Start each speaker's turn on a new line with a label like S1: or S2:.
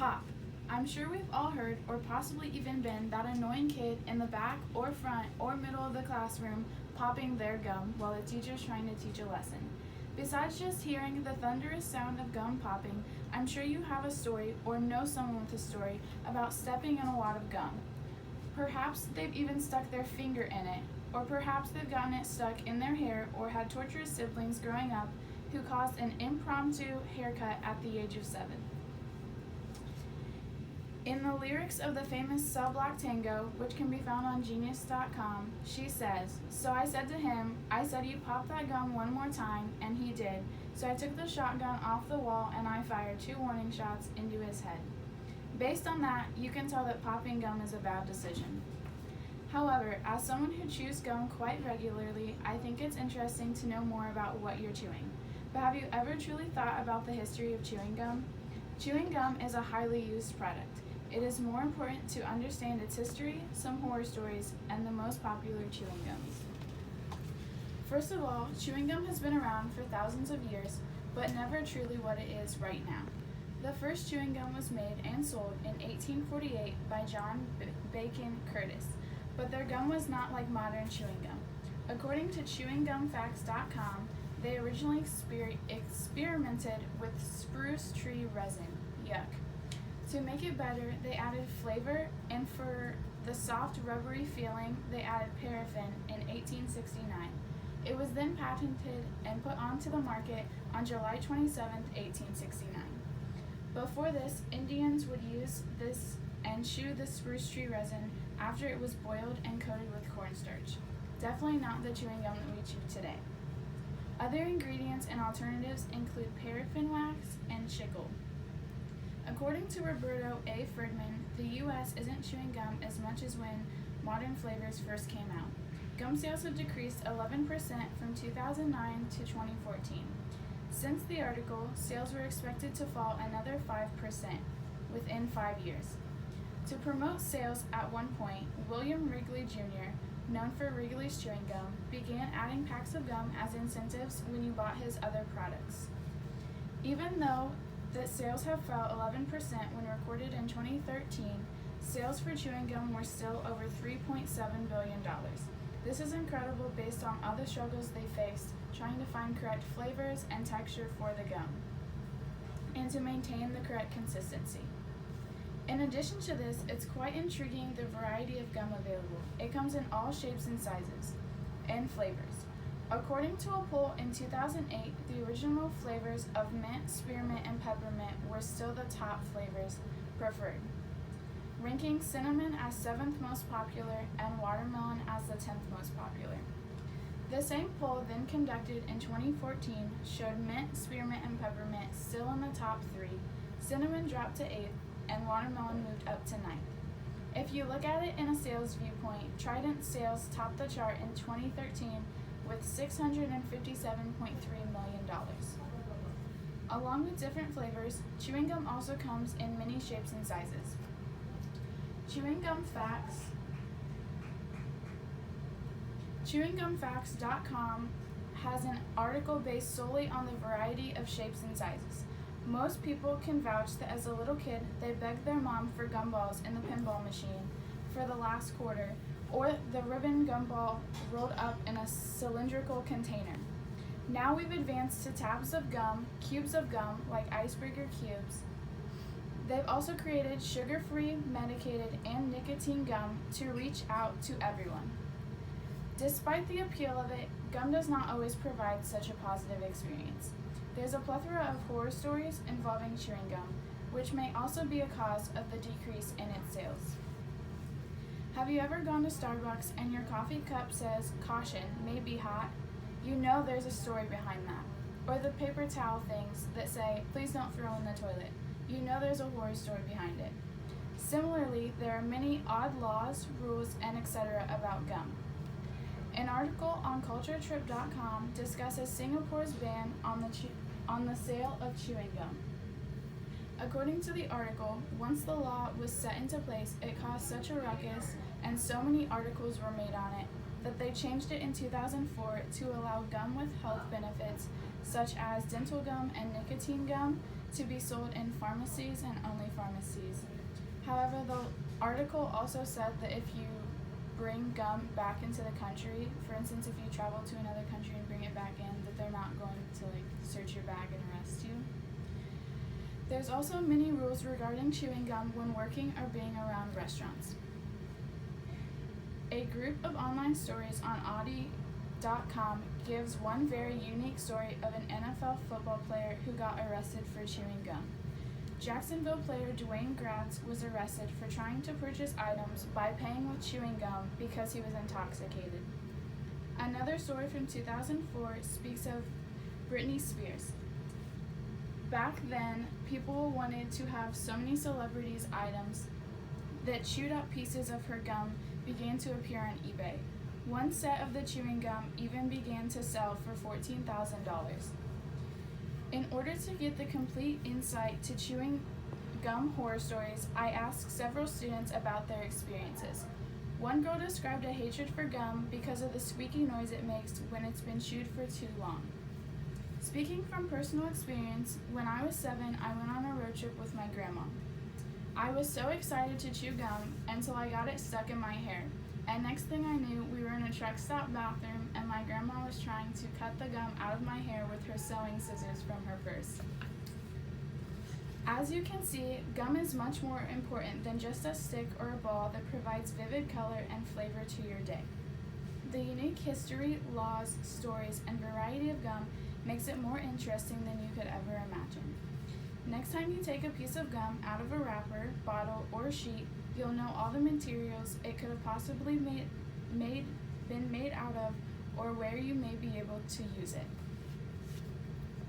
S1: Pop. I'm sure we've all heard or possibly even been that annoying kid in the back or front or middle of the classroom popping their gum while the teacher's trying to teach a lesson. Besides just hearing the thunderous sound of gum popping, I'm sure you have a story or know someone with a story about stepping in a wad of gum. Perhaps they've even stuck their finger in it, or perhaps they've gotten it stuck in their hair or had torturous siblings growing up who caused an impromptu haircut at the age of 7. In the lyrics of the famous Cell Block Tango, which can be found on Genius.com, she says, "So I said to him, I said you pop that gum one more time, and he did. So I took the shotgun off the wall and I fired 2 warning shots into his head." Based on that, you can tell that popping gum is a bad decision. However, as someone who chews gum quite regularly, I think it's interesting to know more about what you're chewing. But have you ever truly thought about the history of chewing gum? Chewing gum is a highly used product. It is more important to understand its history, some horror stories, and the most popular chewing gums. First of all, chewing gum has been around for thousands of years, but never truly what it is right now. The first chewing gum was made and sold in 1848 by John Bacon Curtis, but their gum was not like modern chewing gum. According to ChewingGumFacts.com, they originally experimented with spruce tree resin. Yuck. To make it better, they added flavor, and for the soft, rubbery feeling, they added paraffin in 1869. It was then patented and put onto the market on July 27, 1869. Before this, Indians would use this and chew the spruce tree resin after it was boiled and coated with cornstarch. Definitely not the chewing gum that we chew today. Other ingredients and alternatives include paraffin wax and chicle. According to Roberto A. Ferdman, the U.S. isn't chewing gum as much as when modern flavors first came out. Gum sales have decreased 11% from 2009 to 2014. Since the article, sales were expected to fall another 5% within 5 years. To promote sales at one point, William Wrigley Jr., known for Wrigley's chewing gum, began adding packs of gum as incentives when you bought his other products. Even though that sales have fell 11% when recorded in 2013, sales for chewing gum were still over $3.7 billion. This is incredible based on all the struggles they faced trying to find correct flavors and texture for the gum, and to maintain the correct consistency. In addition to this, it's quite intriguing the variety of gum available. It comes in all shapes and sizes, and flavors. According to a poll in 2008, the original flavors of mint, spearmint, and peppermint were still the top flavors preferred, ranking cinnamon as 7th most popular and watermelon as the 10th most popular. The same poll then conducted in 2014 showed mint, spearmint, and peppermint still in the top 3, cinnamon dropped to 8th, and watermelon moved up to 9th. If you look at it in a sales viewpoint, Trident sales topped the chart in 2013 with $657.3 million. Along with different flavors, chewing gum also comes in many shapes and sizes. ChewingGumFacts.com has an article based solely on the variety of shapes and sizes. Most people can vouch that as a little kid, they begged their mom for gumballs in the pinball machine for the last quarter, or the ribbon gumball rolled up in a cylindrical container. Now we've advanced to tabs of gum, cubes of gum, like icebreaker cubes. They've also created sugar-free, medicated, and nicotine gum to reach out to everyone. Despite the appeal of it, gum does not always provide such a positive experience. There's a plethora of horror stories involving chewing gum, which may also be a cause of the decrease in its sales. Have you ever gone to Starbucks and your coffee cup says, "Caution, may be hot"? You know there's a story behind that. Or the paper towel things that say, "Please don't throw in the toilet." You know there's a horror story behind it. Similarly, there are many odd laws, rules, and etc. about gum. An article on CultureTrip.com discusses Singapore's ban on the sale of chewing gum. According to the article, once the law was set into place, it caused such a ruckus and so many articles were made on it, that they changed it in 2004 to allow gum with health benefits, such as dental gum and nicotine gum, to be sold in pharmacies and only pharmacies. However, the article also said that if you bring gum back into the country, for instance, if you travel to another country and bring it back in, that they're not going to search your bag and arrest you. There's also many rules regarding chewing gum when working or being around restaurants. A group of online stories on Audi.com gives one very unique story of an NFL football player who got arrested for chewing gum. Jacksonville player Dwayne Gratz was arrested for trying to purchase items by paying with chewing gum because he was intoxicated. Another story from 2004 speaks of Britney Spears. Back then, people wanted to have so many celebrities' items that chewed up pieces of her gum began to appear on eBay. One set of the chewing gum even began to sell for $14,000. In order to get the complete insight to chewing gum horror stories, I asked several students about their experiences. One girl described a hatred for gum because of the squeaky noise it makes when it's been chewed for too long. Speaking from personal experience, when I was 7, I went on a road trip with my grandma. I was so excited to chew gum until I got it stuck in my hair. And next thing I knew, we were in a truck stop bathroom and my grandma was trying to cut the gum out of my hair with her sewing scissors from her purse. As you can see, gum is much more important than just a stick or a ball that provides vivid color and flavor to your day. The unique history, laws, stories, and variety of gum makes it more interesting than you could ever imagine. Next time you take a piece of gum out of a wrapper, bottle, or sheet, you'll know all the materials it could have possibly been made out of or where you may be able to use it.